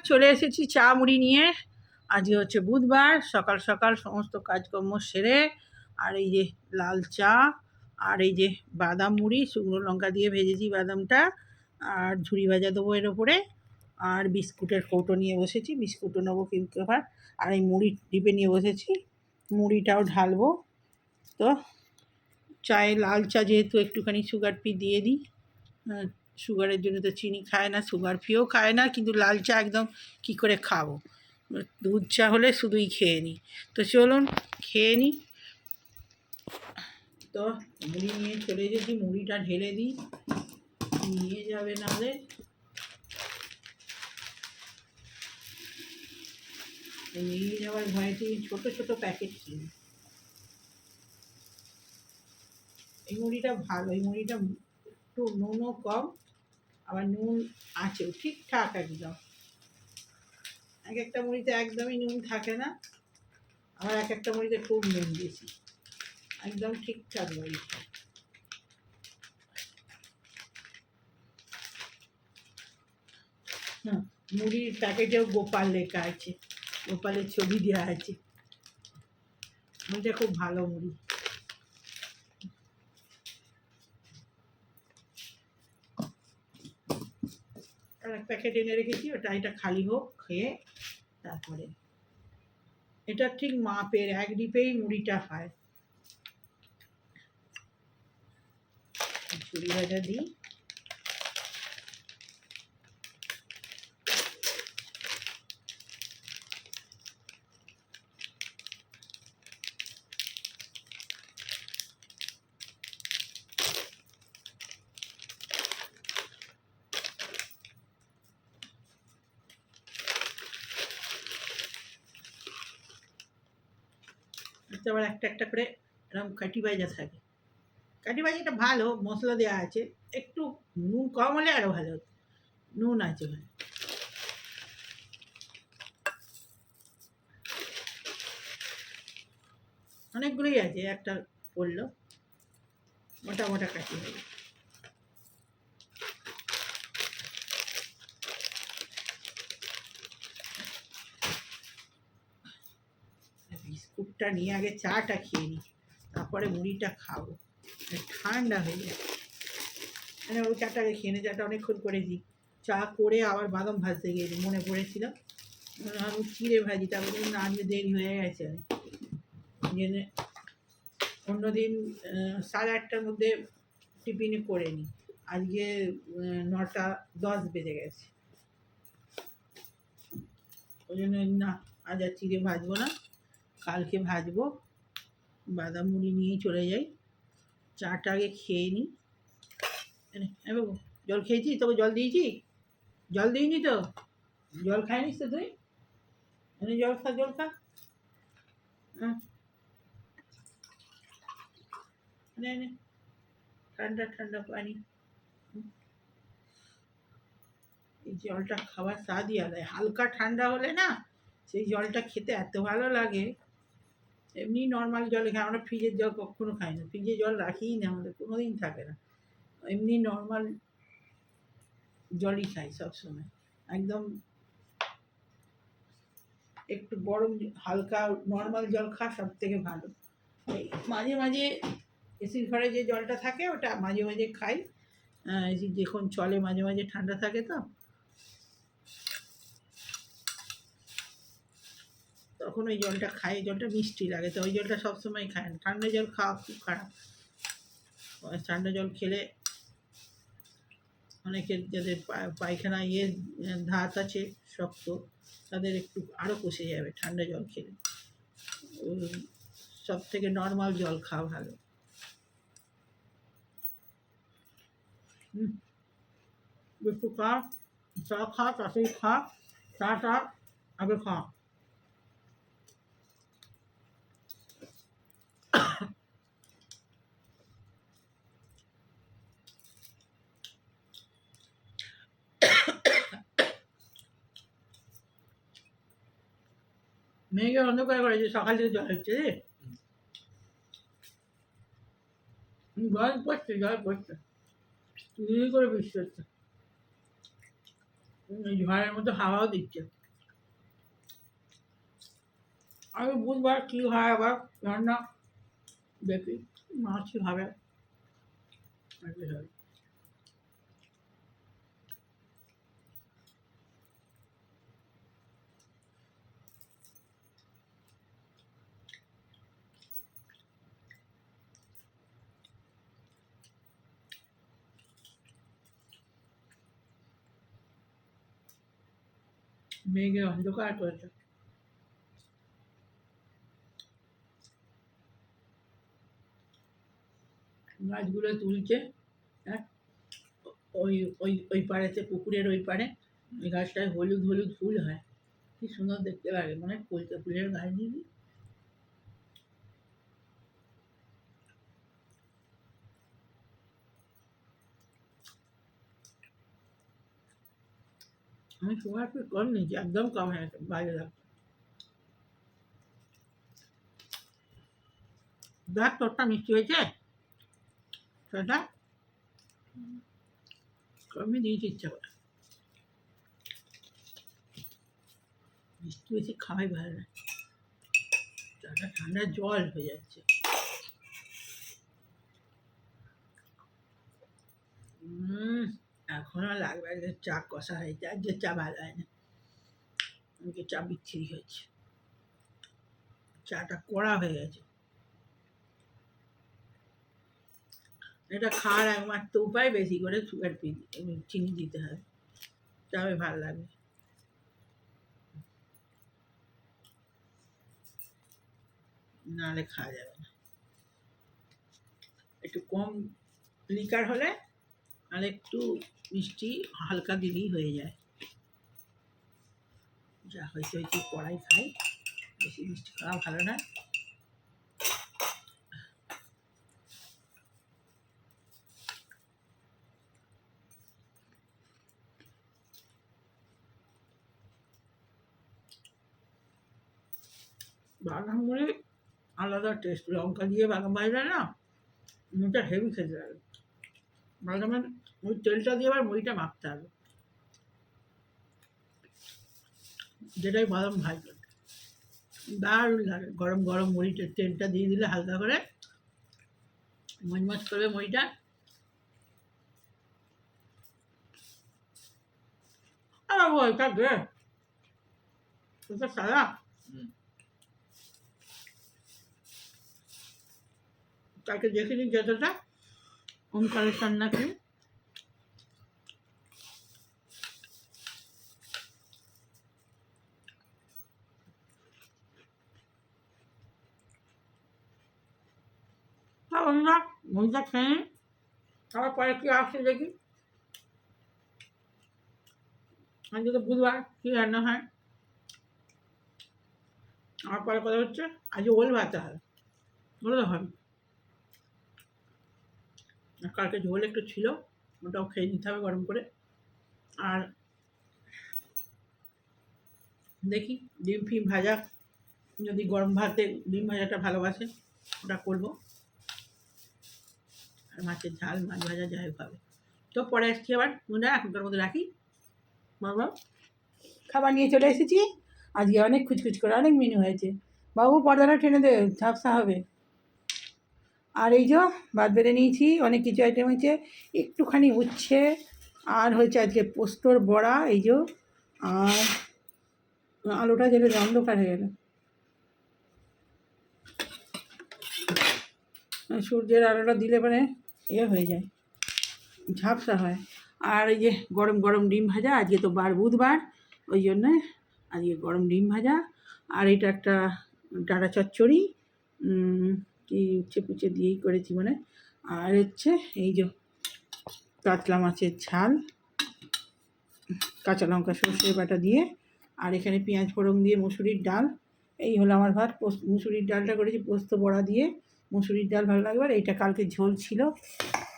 চলে এসেছি চা মুড়ি নিয়ে। আজকে হচ্ছে বুধবার, সকাল সকাল সমস্ত কাজকর্ম সেরে আর এই যে লাল চা আর এই যে বাদাম মুড়ি, শুকনো লঙ্কা দিয়ে ভেজেছি বাদামটা, আর ঝুড়ি ভাজা দেবো এর ওপরে, আর বিস্কুটের কৌটো নিয়ে বসেছি, বিস্কুটও নেবো কিন্তু এবার, আর এই মুড়ি ডিপে নিয়ে বসেছি, মুড়িটাও ঢালবো। তো চায়ে লাল চা যেহেতু একটুখানি সুগার ফ্রি দিয়ে দিই, সুগারের জন্য তো চিনি খায় না, সুগার ফ্রিও খায় না, কিন্তু লাল চা একদম কী করে খাবো, দুধ চা হলে শুধুই খেয়ে নিই। তো চলুন খেয়ে নিই। তো মুড়ি নিয়ে চলে এসেছি, মুড়িটা ঢেলে দিই, নিয়ে যাবে নাহলে। নিয়ে যাওয়ার ভয়েতে ছোটো ছোটো প্যাকেট কিনি। এই মুড়িটা ভালো, এই মুড়িটা একটু নুনও কম, আবার নুন আছেও ঠিকঠাক একদম। এক একটা মুড়িতে একদমই নুন থাকে না, আবার এক একটা মুড়িতে খুব নুন বেশি, একদম ঠিকঠাক মুড়িটা। মুড়ির প্যাকেটেও গোপাল লেখা আছে, গোপালের ছবি দেওয়া আছে। মুড়িটা খুব ভালো মুড়ি। আর এক প্যাকেট এনে রেখেছি, ওটা এটা খালি হোক, খেয়ে তারপরে। এটা ঠিক মাপের, এক ডিপেই মুড়িটা হয়। ঝুড়ি ভাজা দিই, আবার একটা একটা করে এরকম কাঠি ভাজা থাকে। কাঠি ভাজাটা ভালো, মশলা দেওয়া আছে, একটু নুন কম হলে আরও ভালো হতো, নুন আছে ভাই। অনেকগুলোই আছে, একটা পড়লো, মোটা মোটা কাঠি ভাজা। বিস্কুটটা নিয়ে আগে চাটা খেয়ে নিই, তারপরে মুড়িটা খাবো, ঠান্ডা হয়ে যায়। মানে ওই চাটাকে খেয়ে নিই, চাটা অনেকক্ষণ করেছি, চা করে আবার বাদাম ভাজতে গিয়েছি, মনে পড়েছিল আমি চিড়ে ভাজি, তারপরে না আজকে দেরি হয়ে গেছে, জেনে অন্যদিন 8:30টার মধ্যে টিফিনে করে নিই, আজকে 9:10 বেজে গেছে, ওই জন্য না আজ আর চিড়ে ভাজবো না, কালকে ভাজবো। বাদাম মুড়ি নিয়েই চলে যাই, চাটা আগে খেয়ে নিই। বাবু জল খেয়েছি? তবে জল দিয়েছি? জল দিইনি তো? জল খাইনিস তো তুই? এনে জল খা, জল খা, নে ঠান্ডা ঠান্ডা পানি। এই জলটা খাবার স্বাদই আলাদা, হালকা ঠান্ডা হলে না সেই জলটা খেতে এত ভালো লাগে। এমনি নর্মাল জল খাই আমরা, ফ্রিজের জল কখনো খাই না, ফ্রিজে জল রাখিই না, আমাদের কোনো দিন থাকে না, এমনি নর্মাল জলই খাই সবসময়, একদম একটু গরম হালকা নর্মাল জল খা, সব থেকে ভালো। মাঝে মাঝে এসির ঘরে যে জলটা থাকে ওটা মাঝে মাঝে খাই, যখন চলে মাঝে মাঝে ঠান্ডা থাকে, তো তখন ওই জলটা খাই, জলটা মিষ্টি লাগে, তো ওই জলটা সবসময় খাই না, ঠান্ডা জল খাওয়া খুব খারাপ। ঠান্ডা জল খেলে অনেকের যাদের পায়খানা ধাত আছে শক্ত, তাদের একটু আরও কষে যাবে ঠান্ডা জল খেলে, সব থেকে নর্মাল জল খাওয়া ভালো। একটু খা, চা খা, তাতেই খা, চাটা আগে খা। মেয়েকে অন্ধকার করেছে, সকাল থেকে জল হচ্ছে রে, জল পড়ছে, জল পড়ছে, করে বৃষ্টি হচ্ছে। ঝড়ের মতো হাওয়াও দিচ্ছে। আমি বুধবার কী হয় আবার রান্না দেখি মাছই হবে। মেঘে অন্ধকার করেছে। গাছগুলো তুলছে। হ্যাঁ, ওই ওই ওই পাড়েতে, পুকুরের ওই পাড়ে ওই গাছটায় হলুদ হলুদ ফুল হয়, কি সুন্দর দেখতে লাগে, মানে ফুলতে ফুলের গাছ দিবি। আমি সুগার একটু কম নিয়েছি, একদম কম হয়ে গেছে, বাইরে লাগছে। দেখ তোরটা মিষ্টি হয়েছে, সেটা কমই দিয়েছি ইচ্ছা করে। মিষ্টি বেশি খাওয়াই ভালো না, চাটা ঠান্ডা জল হয়ে যাচ্ছে। এখনো লাগবে, আজকে চা কষা হয়েছে, আজকে চা ভালো হয় না, আজকে চা বিচ্ছিরি হয়েছে, চাটা কড়া হয়ে গেছে। এটা খাওয়ার একমাত্র উপায় বেশি করে সুগার চিনি দিতে হবে, তবে ভালো লাগবে। নাহলে খাওয়া যাবে না। একটু কম লিকার হলে আর একটু মিষ্টি হালকা দিলেই হয়ে যায়। যা হয়েছে হয়েছে, কড়াই খাই, বেশি মিষ্টি খাওয়া ভালো না। বাদাম মুড়ি আলাদা টেস্ট, লঙ্কা দিয়ে বাদাম ভাজলে না মুড়িটা হেভি খেতে লাগে। বাদামের ওই তেলটা দিয়ে আবার মুড়িটা মাখতে হবে, যেটাই বাদাম ভাজবে দারুণ লাগে। গরম গরম মুড়িটা তেলটা দিয়ে দিলে হালকা করে মচমচ করবে মুড়িটা। আর ওইটা দে, ওটা সারা তাকে দেখে নিন যতটা ওমকারের সন্ন্যাসী। বন্ধুরা মুড়িটা খেয়ে নিন, তারপর পরে কি আসছে দেখি। আজকে তো বুধবার, কী রান্না হয় আমার পরে কথা হচ্ছে। আজকে ওল ভাতে হয়, ওটা তো হবে। কালকে ঝোল একটু ছিল, ওটাও খেয়ে নিতে হবে গরম করে। আর দেখি ডিম ফিম ভাজা, যদি গরম ভাতে ডিম ভাজাটা ভালোবাসে ওটা করবো। আর মাছের ঝাল, মাছ ভাজা যাই হবে। তো পরে আসছি আবার, বন্ধুরা এখনকার মধ্যে রাখি। বাবা খাবার নিয়ে চলে এসেছি, আজকে অনেক খুচখুচ করে অনেক মেনু হয়েছে। বাবু পর্দাটা টেনে দে, ঝাপসা হবে। আর এই যে ভাত বেড়ে নিয়েছি, অনেক কিছু আইটেম হয়েছে, একটুখানি উচ্ছে, আর হয়েছে আজকে পোস্তর বড়া, এই যে, আর আলুটা যেটা অন্ধকার হয়ে গেল, সূর্যের আলোটা দিলে পরে হয়ে যায়, ঝাপসা হয়। আর এই যে গরম গরম ডিম ভাজা, আজকে তো বুধবার, ওই জন্যে আজকে গরম ডিম ভাজা। আর এটা একটা ডাঁটা চচ্চড়ি, কি উচ্ছে পুচ্ছে দিয়েই করেছি মানে। আর হচ্ছে এই যে কাতলা মাছের ঝাল, কাঁচা লঙ্কা সর্ষে বাটা দিয়ে, আর এখানে পেঁয়াজ ফোড়ন দিয়ে মুসুরির ডাল। এই হলো আমার ভাত। মুসুরির ডালটা করেছি পোস্ত বড়া দিয়ে, মুসুরির ডাল ভালো লাগবে। আর এইটা কালকে ঝোল ছিল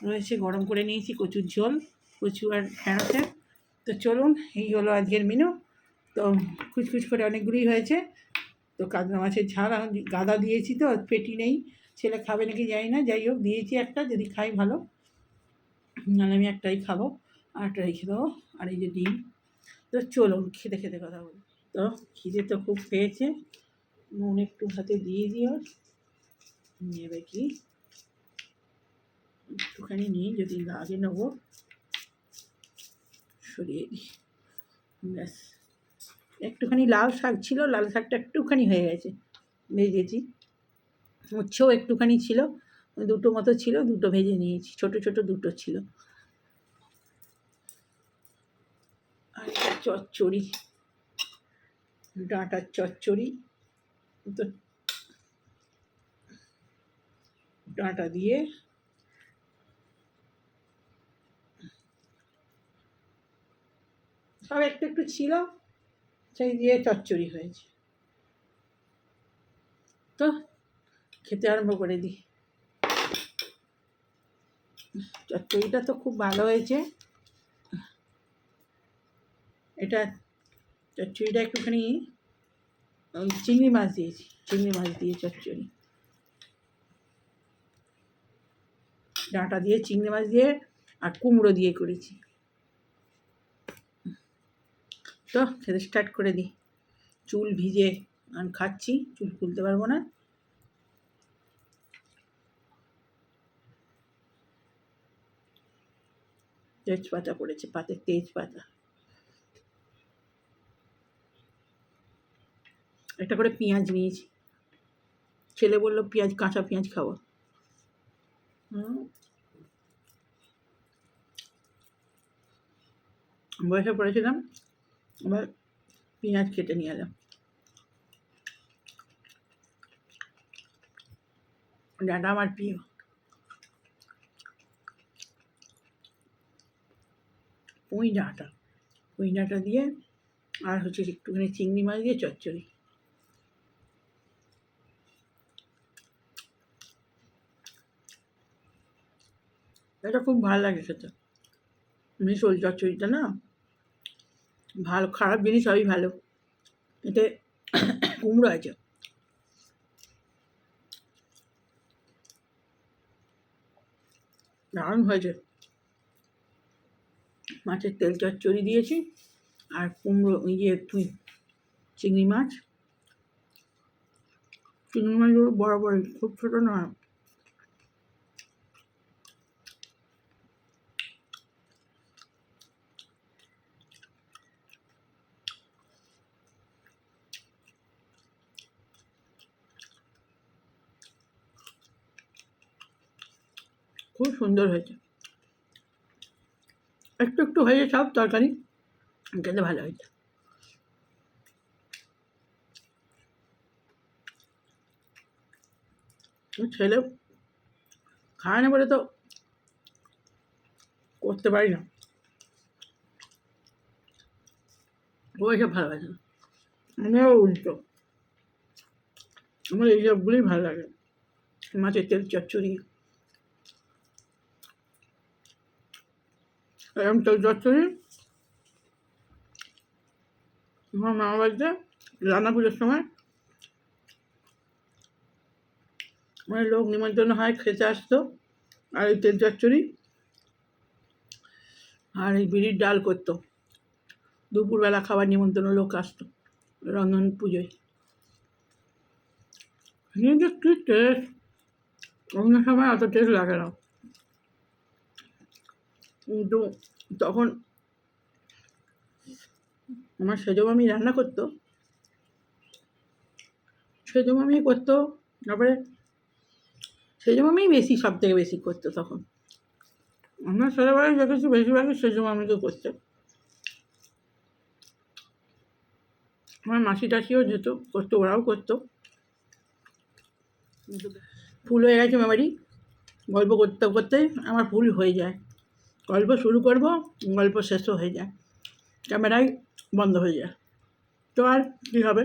রয়েছে, গরম করে নিয়েছি, কচুর ঝোল, কচু আর ঢ্যাঁড়সের। তো চলুন, এই হলো আজকের মেনু। তো খুচখুচ করে অনেকগুলোই হয়েছে। তো কাতলা মাছের ঝাল এখন গাদা দিয়েছি, তো পেটি নেই, ছেলে খাবে নাকি জানি না, যাই হোক দিয়েছি একটা, যদি খাই ভালো, নাহলে আমি একটাই খাবো, আর একটা রেখে দেবো। আর এই যে ডিম, তো চলুন খেতে খেতে কথা বলি। তো খিদে তো খুব পেয়েছে, নুন একটু হাতে দিয়ে দিও, নেবে কি একটুখানি নিয়ে যদি লাগে নেবো, সরিয়ে দিই। ব্যাস, একটুখানি লাল শাক ছিল, লাল শাকটা একটুখানি হয়ে গেছে, ভেজেছি। উচ্ছেও একটুখানি ছিল, দুটো মতো ছিল, দুটো ভেজে নিয়েছি, ছোট ছোট দুটো ছিল। আর চচ্চড়ি, ডাঁটার চচ্চড়ি, তো ডাঁটা দিয়ে সব একটু একটু ছিল, সেই দিয়ে চচ্চড়ি হয়েছে। তো খেতে আরম্ভ করে দিই। চচ্চড়িটা তো খুব ভালো হয়েছে। এটা চচ্চড়িটা একটুখানি চিংড়ি মাছ দিয়েছি, চিংড়ি মাছ দিয়ে চচ্চড়ি, ডাঁটা দিয়ে চিংড়ি মাছ দিয়ে আর কুমড়ো দিয়ে করেছি। তো খেতে স্টার্ট করে দিই। চুল ভিজে আমি খাচ্ছি, চুল খুলতে পারবো না। তেজপাতা পড়েছে, পাতে তেজপাতা, একটা করে পেঁয়াজ নিয়েছি, ছেলে বললো পেঁয়াজ, কাঁচা পেঁয়াজ খাবো। বসে পড়েছিলাম, আবার পেঁয়াজ কেটে নিয়ে এলাম। ডাঁটা আমার প্রিয়। পুঁই ডাঁটা দিয়ে আর হচ্ছে একটুখানি চিংড়ি মাছ দিয়ে চচ্চড়ি। এটা খুব ভালো লাগে খেতে, মিশোল চচ্চড়িটা না ভালো, খারাপ জিনিস সবই ভালো। এতে কুমড়ো আছে, দারুণ হয়েছে। মাছের তেল চচ্চড়ি দিয়েছি, আর কুমড়ো চিংড়ি মাছ, চিংড়ি মাছগুলো বড় বড়, খুব ছোটো নয়। খুব সুন্দর হয়েছে, একটু একটু হয়েছে সব তরকারি, খেতে ভালো হয়েছে। ছেলে খায় না বলে তো করতে পারি না, ও এসব ভালোবাসে না। আমিও উল্টো, আমার এই সবগুলোই ভালো লাগে। মাছের তেল চচ্চড়ি, এরকম তেল চচ্চড়ি আমার মামা বাড়িতে রান্না পুজোর সময় মানে লোক নিমন্ত্রণ হয়, খেতে আসতো, আর এই তেল চচ্চড়ি আর এই বিড়ির ডাল করতো। দুপুরবেলা খাবার নিমন্ত্রণ লোক আসতো রন্ধন পুজোয়। যে কী টেস্ট, অন্য সময় অত টেস্ট লাগে না, কিন্তু তখন আমার সেজো মামি রান্না করতো, সেজো মামি করতো, তারপরে সেজো মামি বেশি, সব থেকে বেশি করতো তখন। আমরা ছোটোবেলায় দেখেছি বেশিরভাগই সেজো মামিকে করতে। আমার মাসি টাসিও যেত, করতো, ওরাও করতো। ফুল হয়ে গেছে আমার বাড়ি, গল্প করতে করতে আমার ফুল হয়ে যায়, গল্প শুরু করব, গল্প শেষও হয়ে যায়, ক্যামেরাই বন্ধ হয়ে যায়। তো আর কী হবে,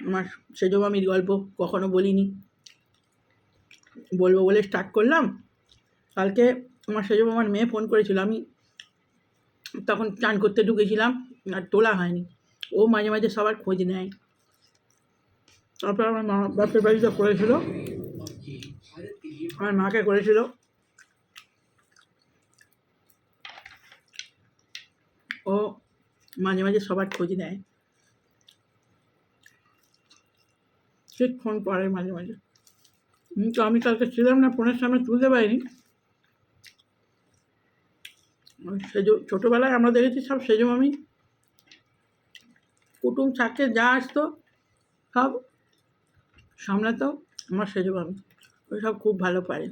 আমার সেজো মামির গল্প কখনো বলিনি, বলবো বলে স্টার্ট করলাম। কালকে আমার সেজো মামার মেয়ে ফোন করেছিল, আমি তখন চান করতে ঢুকেছিলাম, আর তোলা হয়নি। ও মাঝে মাঝে সবার খোঁজ নেয়। তারপর আমার মা বাপের বাড়িতে করেছিল, আমার মাকে করেছিল, ও মাঝে মাঝে সবার খোঁজ নেয়, ঠিক ফোন করে মাঝে মাঝে। তো আমি কালকে ছিলাম না, ফোনের সামনে তুলতে পারিনি। সেজো ছোটোবেলায় আমরা দেখেছি সব সেজো মামি, কুটুম থাকতে যা আসতো সব সামলাতো আমার সেজো মামি, ওই সব খুব ভালো পারে।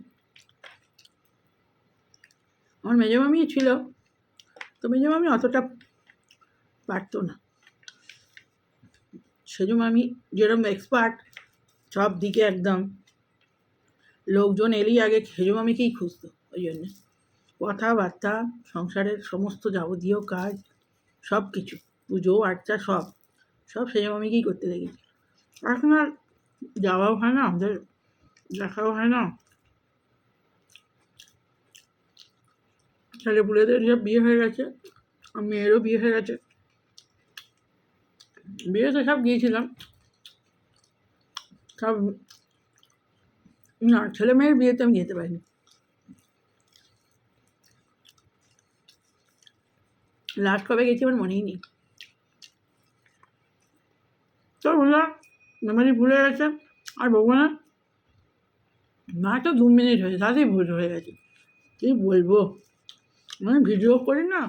আমার মেজো মামি ছিল, তো মেজো মামি অতটা পারতো না। সেজো মামি যেরকম এক্সপার্ট সব দিকে একদম, লোকজন এলেই আগে সেজো মামিকেই খুঁজতো। ওই জন্যে কথাবার্তা, সংসারের সমস্ত যাবতীয় কাজ, সব কিছু, পুজো আর্চা সব সব সেজো মামিকেই করতে দেখেছি। এখন আর যাওয়াও হয় না, আমাদের দেখাও হয় না। ছেলেপুলেদের সব বিয়ে হয়ে গেছে, মেয়েরও বিয়ে হয়ে গেছে। বিয়েতে সব গিয়েছিলাম, সব না, ছেলে মেয়ের বিয়েতে আমি যেতে পারিনি। লাস্ট কবে গেছি আমার মনেই নেই। তো বললাম মেমারি ভুলে গেছে, আর বলবো না। না, তো 2 মিনিট হয়েছে, তাতেই ভুল হয়ে গেছে, কী বলবো, মানে ভিডিও করি না।